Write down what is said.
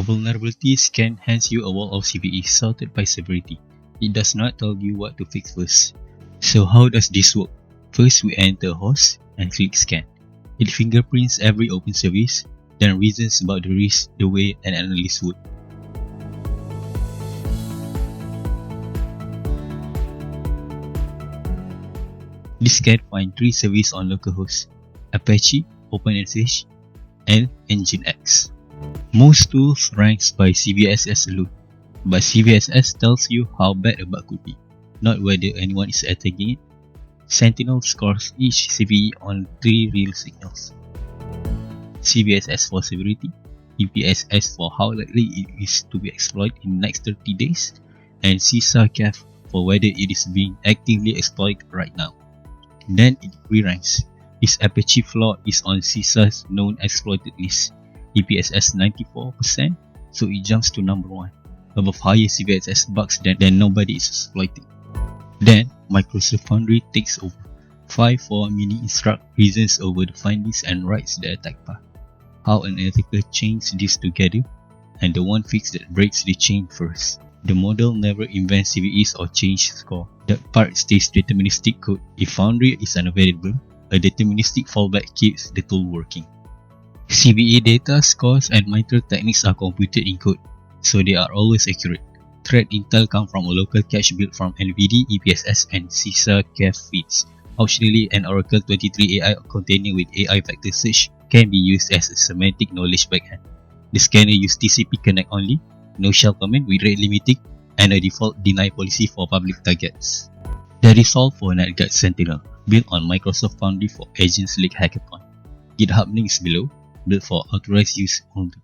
vulnerability scan hands you a wall of CVE sorted by severity. It does not tell you what to fix first. So how does this work? First, we enter host and click scan. It fingerprints every open service, then reasons about the risk the way an analyst would. This can find 3 services on localhost: Apache, OpenSSH, and Nginx. Most tools ranks by CVSS alone, but CVSS tells you how bad a bug could be, not whether anyone is attacking it. Sentinel scores each CVE on 3 real signals: CVSS for severity, EPSS for how likely it is to be exploited in the next 30 days, and CISA-CK for whether it is being actively exploited right now. Then it re-ranks. Its Apache flaw is on CISA's known exploited list, EPSS 94%, so it jumps to number 1, above higher CVSS bugs than nobody is exploiting. Then Microsoft Foundry takes over. 5 mini-instruct reasons over the findings and writes the attack path, how an attacker chains this together, and the one fix that breaks the chain first. The model never invents CVEs or change score. That part stays deterministic code. If Foundry is unavailable, a deterministic fallback keeps the tool working. CVE data, scores, and miter techniques are computed in code, so they are always accurate. Threat intel comes from a local cache built from NVD, EPSS, and CISA-CK feeds. Optionally, an Oracle 23 AI container with AI vector search can be used as a semantic knowledge backend. The scanner uses TCP connect only, no shell command with rate limiting, and a default deny policy for public targets. That is all for NetGuard Sentinel, built on Microsoft Foundry for Agents League Hackathon. GitHub links below, built for authorized use only.